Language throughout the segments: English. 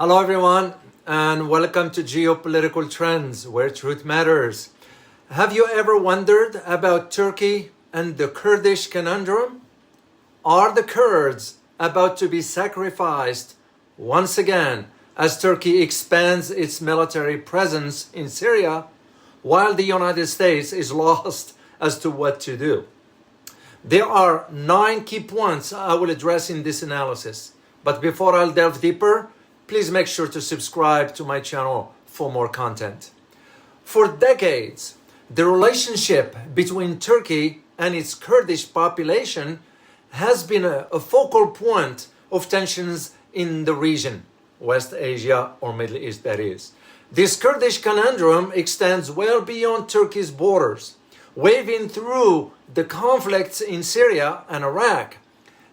Hello everyone, and welcome to Geopolitical Trends, where truth matters. Have you ever wondered about Turkey and the Kurdish conundrum? Are the Kurds about to be sacrificed once again as Turkey expands its military presence in Syria, while the United States is lost as to what to do? There are 9 key points I will address in this analysis. But before I'll delve deeper, please make sure to subscribe to my channel for more content. For decades, the relationship between Turkey and its Kurdish population has been a focal point of tensions in the region, West Asia or Middle East that is. This Kurdish conundrum extends well beyond Turkey's borders, waving through the conflicts in Syria and Iraq,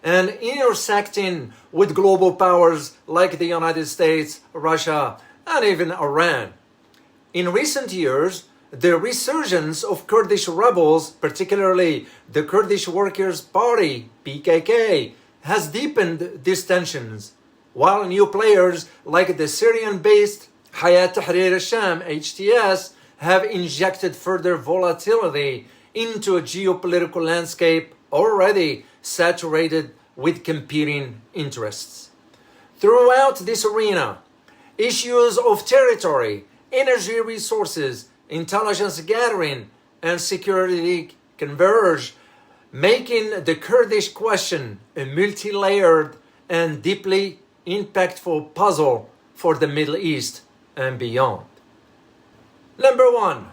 and intersecting with global powers like the United States, Russia, and even Iran. In recent years, the resurgence of Kurdish rebels, particularly the Kurdish Workers' Party, PKK, has deepened these tensions, while new players like the Syrian-based Hayat Tahrir al-Sham, HTS, have injected further volatility into a geopolitical landscape already saturated with competing interests. Throughout this arena, issues of territory, energy resources, intelligence gathering, and security converge, making the Kurdish question a multi-layered and deeply impactful puzzle for the Middle East and beyond. Number 1.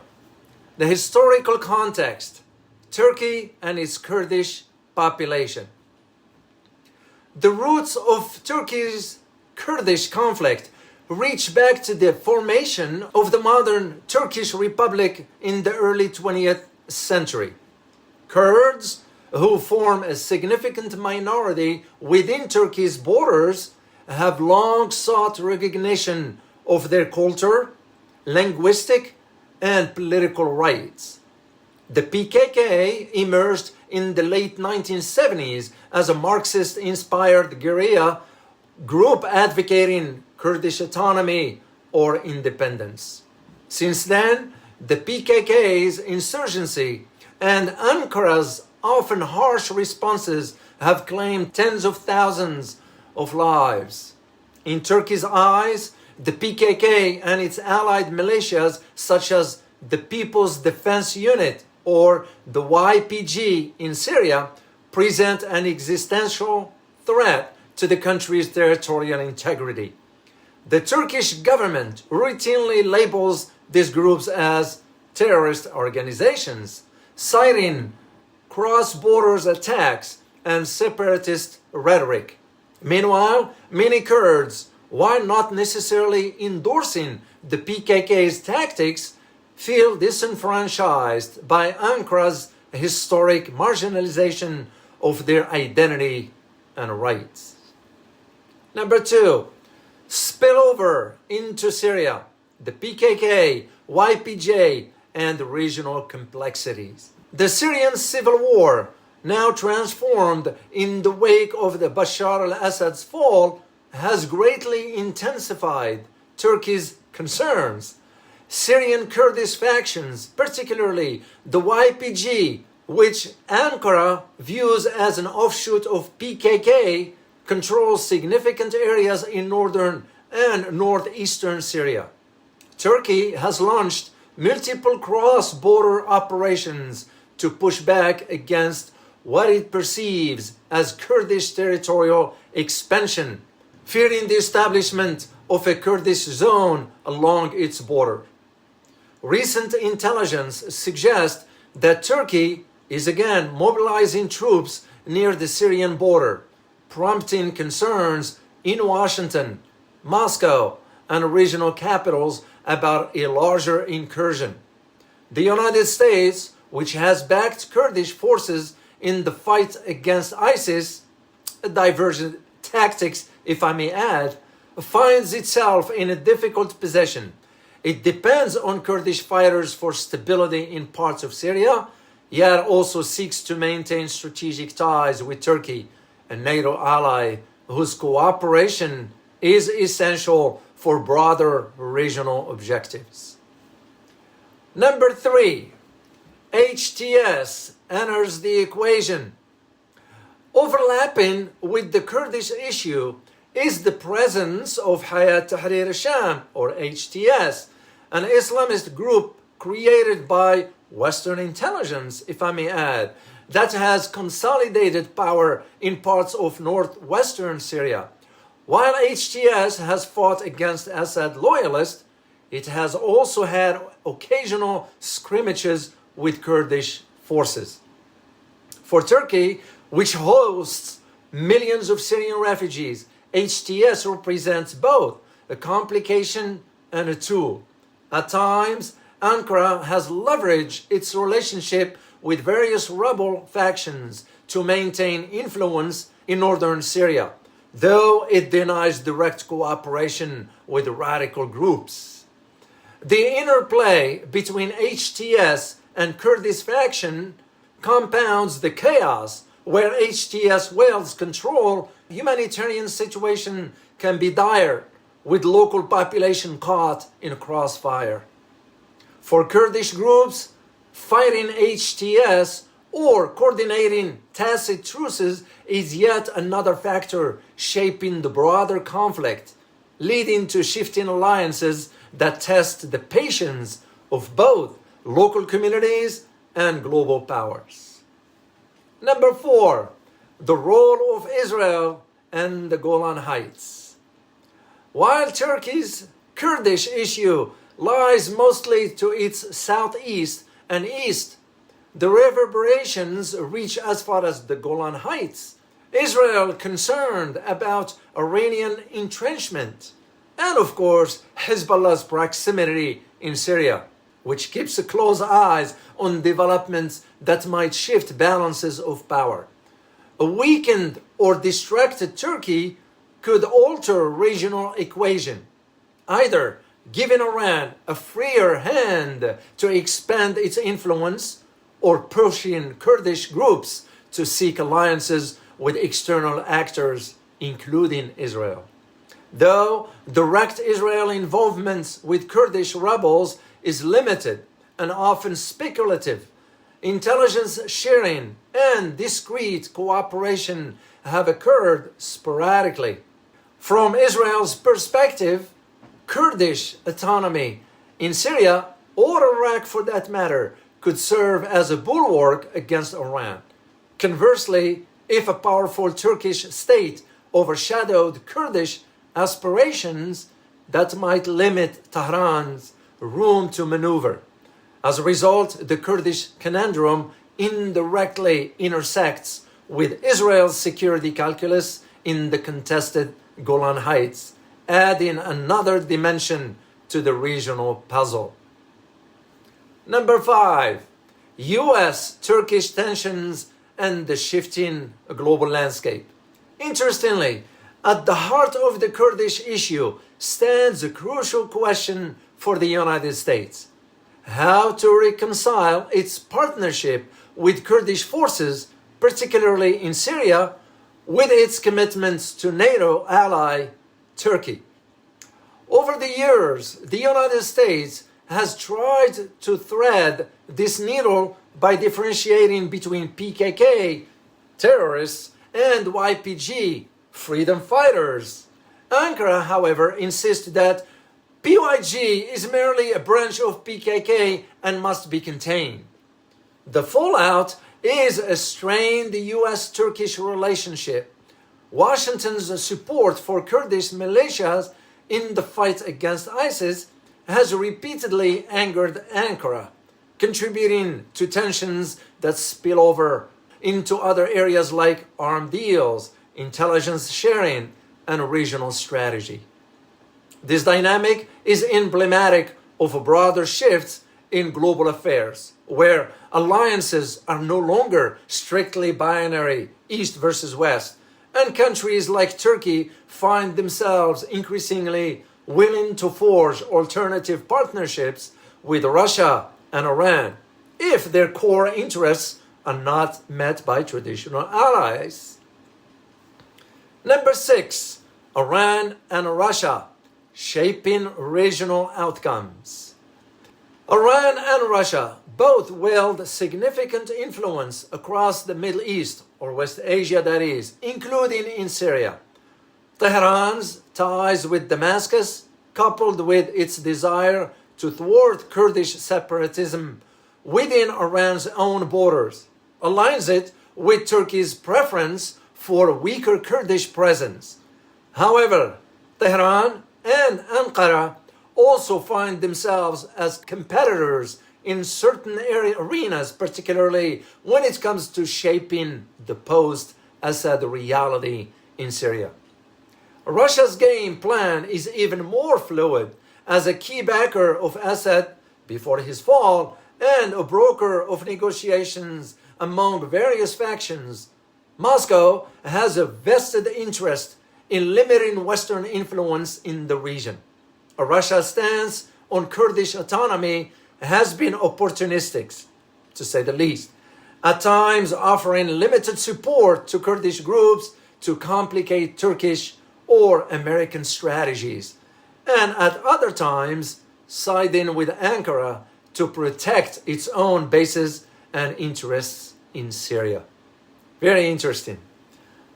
The historical context: Turkey and its Kurdish population. The roots of Turkey's Kurdish conflict reach back to the formation of the modern Turkish Republic in the early 20th century. Kurds, who form a significant minority within Turkey's borders, have long sought recognition of their culture, linguistic, and political rights. The PKK emerged in the late 1970s as a Marxist-inspired guerrilla group advocating Kurdish autonomy or independence. Since then, the PKK's insurgency and Ankara's often harsh responses have claimed tens of thousands of lives. In Turkey's eyes, the PKK and its allied militias, such as the People's Defense Unit or the YPG in Syria, present an existential threat to the country's territorial integrity. The Turkish government routinely labels these groups as terrorist organizations, citing cross-border attacks and separatist rhetoric. Meanwhile, many Kurds, while not necessarily endorsing the PKK's tactics, feel disenfranchised by Ankara's historic marginalization of their identity and rights. Number 2, spillover into Syria, the PKK, YPG, and regional complexities. The Syrian civil war, now transformed in the wake of the Bashar al-Assad's fall, has greatly intensified Turkey's concerns. Syrian Kurdish factions, particularly the YPG, which Ankara views as an offshoot of PKK, controls significant areas in northern and northeastern Syria. Turkey has launched multiple cross-border operations to push back against what it perceives as Kurdish territorial expansion, fearing the establishment of a Kurdish zone along its border. Recent intelligence suggests that Turkey is again mobilizing troops near the Syrian border, prompting concerns in Washington, Moscow, and regional capitals about a larger incursion. The United States, which has backed Kurdish forces in the fight against ISIS, divergent tactics, if I may add, finds itself in a difficult position. It depends on Kurdish fighters for stability in parts of Syria, yet also seeks to maintain strategic ties with Turkey, a NATO ally whose cooperation is essential for broader regional objectives. Number 3, HTS enters the equation. Overlapping with the Kurdish issue is the presence of Hayat Tahrir al-Sham, or HTS, an Islamist group created by Western intelligence, if I may add, that has consolidated power in parts of northwestern Syria. While HTS has fought against Assad loyalists, it has also had occasional scrimmages with Kurdish forces. For Turkey, which hosts millions of Syrian refugees, HTS represents both a complication and a tool. At times, Ankara has leveraged its relationship with various rebel factions to maintain influence in northern Syria, though it denies direct cooperation with radical groups. The interplay between HTS and Kurdish faction compounds the chaos where HTS wields control. Humanitarian situation can be dire, with local population caught in crossfire. For Kurdish groups, fighting HTS or coordinating tacit truces is yet another factor shaping the broader conflict, leading to shifting alliances that test the patience of both local communities and global powers. Number 4, the role of Israel and the Golan Heights. While Turkey's Kurdish issue lies mostly to its southeast and east, the reverberations reach as far as the Golan Heights. Israel concerned about Iranian entrenchment, and of course Hezbollah's proximity in Syria, which keeps a close eye on developments that might shift balances of power. A weakened or distracted Turkey could alter regional equation, either giving Iran a freer hand to expand its influence or pushing Kurdish groups to seek alliances with external actors, including Israel. Though direct Israel involvement with Kurdish rebels is limited and often speculative, intelligence sharing and discreet cooperation have occurred sporadically. From Israel's perspective, Kurdish autonomy in Syria, or Iraq for that matter, could serve as a bulwark against Iran. Conversely, if a powerful Turkish state overshadowed Kurdish aspirations, that might limit Tehran's room to maneuver. As a result, the Kurdish conundrum indirectly intersects with Israel's security calculus in the contested Golan Heights, adding another dimension to the regional puzzle. Number 5, US Turkish tensions and the shifting global landscape. Interestingly, at the heart of the Kurdish issue stands a crucial question for the United States: how to reconcile its partnership with Kurdish forces, particularly in Syria, with its commitments to NATO ally Turkey. Over the years, the United States has tried to thread this needle by differentiating between PKK, terrorists, and YPG, freedom fighters. Ankara, however, insists that PYG is merely a branch of PKK and must be contained. The fallout is a strained US Turkish relationship. Washington's support for Kurdish militias in the fight against ISIS has repeatedly angered Ankara, contributing to tensions that spill over into other areas like arms deals, intelligence sharing, and regional strategy. This dynamic is emblematic of a broader shift in global affairs, where alliances are no longer strictly binary, east versus west, and countries like Turkey find themselves increasingly willing to forge alternative partnerships with Russia and Iran if their core interests are not met by traditional allies. Number 6, Iran and Russia, shaping regional outcomes. Iran and Russia both wield significant influence across the Middle East, or West Asia that is, including in Syria. Tehran's ties with Damascus, coupled with its desire to thwart Kurdish separatism within Iran's own borders, aligns it with Turkey's preference for a weaker Kurdish presence. However, Tehran and Ankara also find themselves as competitors in certain arenas, particularly when it comes to shaping the post-Assad reality in Syria. Russia's game plan is even more fluid. As a key backer of Assad before his fall and a broker of negotiations among various factions, Moscow has a vested interest in limiting Western influence in the region. Russia's stance on Kurdish autonomy has been opportunistic, to say the least, at times offering limited support to Kurdish groups to complicate Turkish or American strategies, and at other times siding with Ankara to protect its own bases and interests in Syria. Very interesting.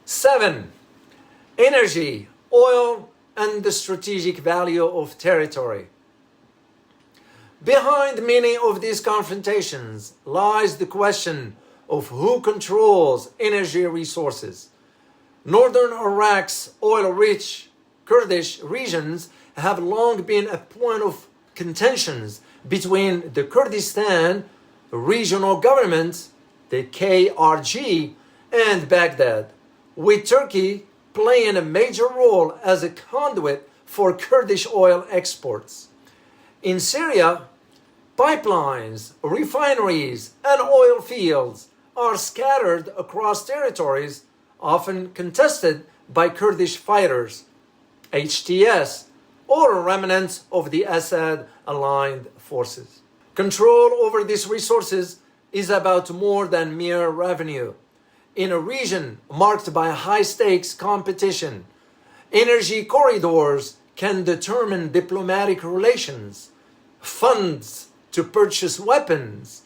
7. Energy, oil, and the strategic value of territory. Behind many of these confrontations lies the question of who controls energy resources. Northern Iraq's oil-rich Kurdish regions have long been a point of contentions between the Kurdistan regional government, the KRG, and Baghdad, with Turkey playing a major role as a conduit for Kurdish oil exports. In Syria, pipelines, refineries, and oil fields are scattered across territories often contested by Kurdish fighters, HTS, or remnants of the Assad-aligned forces. Control over these resources is about more than mere revenue. In a region marked by high-stakes competition, energy corridors can determine diplomatic relations, funds to purchase weapons,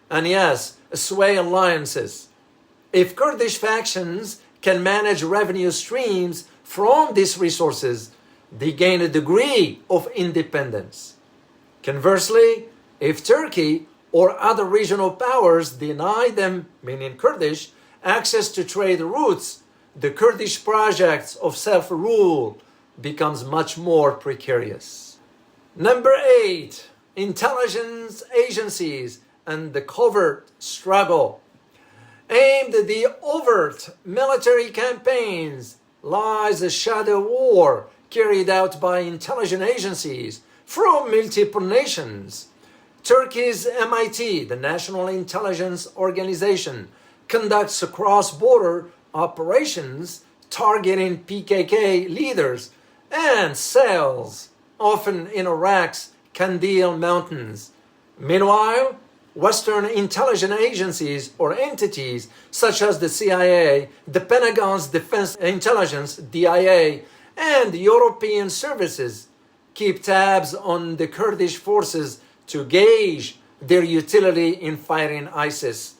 and yes, sway alliances. If Kurdish factions can manage revenue streams from these resources, they gain a degree of independence. Conversely, if Turkey or other regional powers deny them, meaning Kurdish, access to trade routes, the Kurdish project of self-rule becomes much more precarious. Number 8, intelligence agencies and the covert struggle. Aimed at the overt military campaigns lies a shadow war carried out by intelligence agencies from multiple nations. Turkey's MIT, the National Intelligence Organization, conducts cross-border operations targeting PKK leaders and cells, often in Iraq's Kandil Mountains. Meanwhile, Western intelligence agencies or entities such as the CIA, the Pentagon's Defense Intelligence, DIA, and European services keep tabs on the Kurdish forces to gauge their utility in fighting ISIS,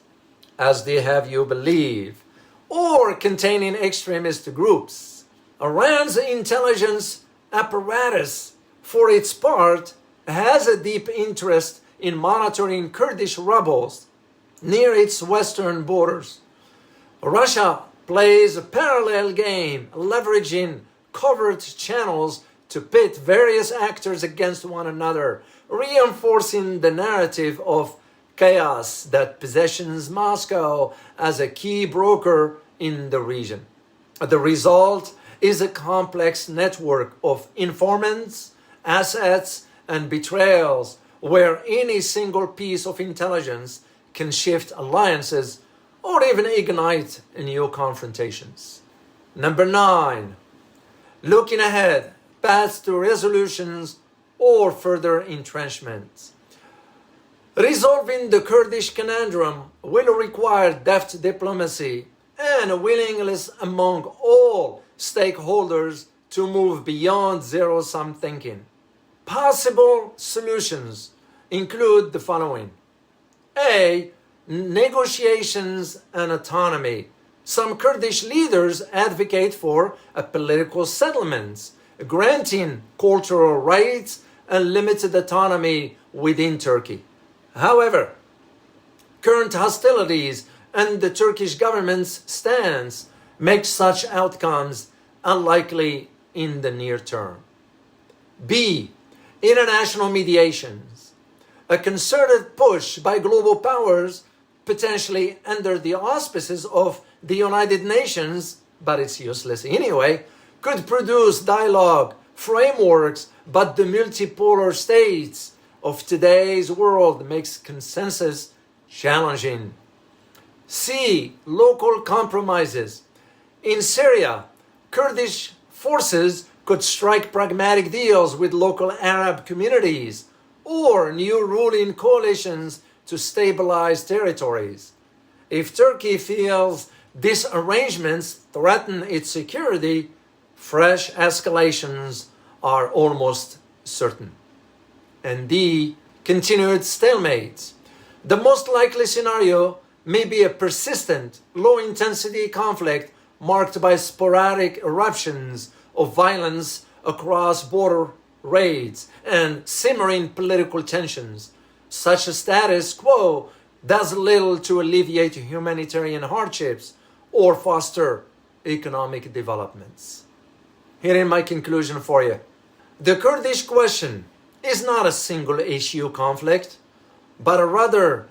as they have you believe, or containing extremist groups. Iran's intelligence apparatus, for its part, has a deep interest in monitoring Kurdish rebels near its western borders. Russia plays a parallel game, leveraging covert channels to pit various actors against one another, reinforcing the narrative of chaos that positions Moscow as a key broker in the region. The result is a complex network of informants, assets, and betrayals where any single piece of intelligence can shift alliances or even ignite new confrontations. Number 9, looking ahead, paths to resolutions or further entrenchment. Resolving the Kurdish conundrum will require deft diplomacy and a willingness among all stakeholders to move beyond zero-sum thinking. Possible solutions include the following. A. Negotiations and autonomy. Some Kurdish leaders advocate for a political settlement, granting cultural rights and limited autonomy within Turkey. However, current hostilities and the Turkish government's stance make such outcomes unlikely in the near term. B. International mediations. A concerted push by global powers, potentially under the auspices of the United Nations, but it's useless anyway, could produce dialogue, frameworks, but the multipolar states of today's world makes consensus challenging. C. Local compromises. In Syria, Kurdish forces could strike pragmatic deals with local Arab communities or new ruling coalitions to stabilize territories. If Turkey feels these arrangements threaten its security, fresh escalations are almost certain. And D. Continued stalemates. The most likely scenario may be a persistent, low-intensity conflict marked by sporadic eruptions of violence across border raids and simmering political tensions. Such a status quo does little to alleviate humanitarian hardships or foster economic developments. Here is my conclusion for you. The Kurdish question is not a single issue conflict, but rather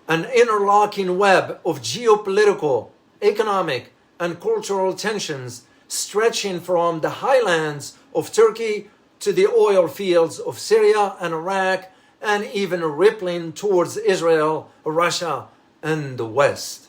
an interlocking web of geopolitical, economic, and cultural tensions stretching from the highlands of Turkey to the oil fields of Syria and Iraq, and even rippling towards Israel, Russia, and the West.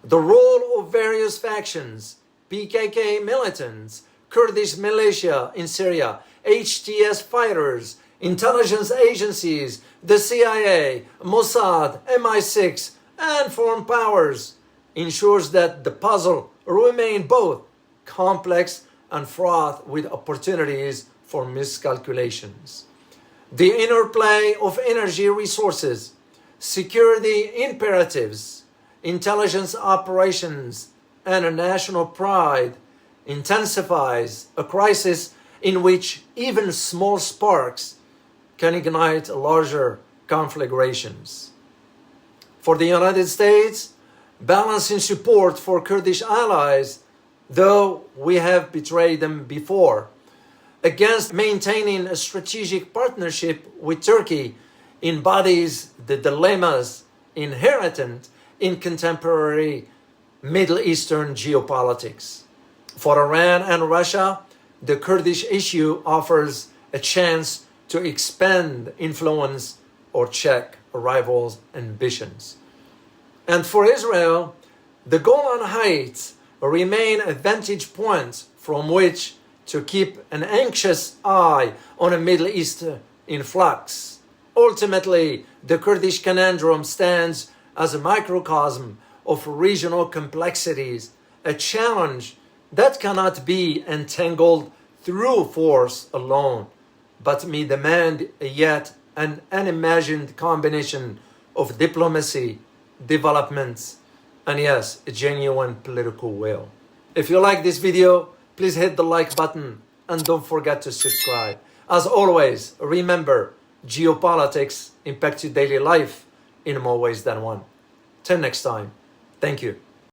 The role of various factions, PKK militants, Kurdish militia in Syria, HTS fighters, intelligence agencies, the CIA, Mossad, MI6, and foreign powers ensures that the puzzle remains both complex and fraught with opportunities for miscalculations. The interplay of energy resources, security imperatives, intelligence operations, and a national pride intensifies a crisis in which even small sparks can ignite larger conflagrations. For the United States, balancing support for Kurdish allies, though we have betrayed them before, against maintaining a strategic partnership with Turkey embodies the dilemmas inherent in contemporary Middle Eastern geopolitics. For Iran and Russia, the Kurdish issue offers a chance to expand influence or check rivals' ambitions. And for Israel, the Golan Heights remain a vantage point from which to keep an anxious eye on a Middle East in flux. Ultimately, the Kurdish conundrum stands as a microcosm of regional complexities, a challenge that cannot be entangled through force alone, but may demand yet an unimagined combination of diplomacy, developments, and yes, a genuine political will. If you like this video, please hit the like button and don't forget to subscribe. As always, remember, geopolitics impacts your daily life in more ways than one. Till next time, thank you.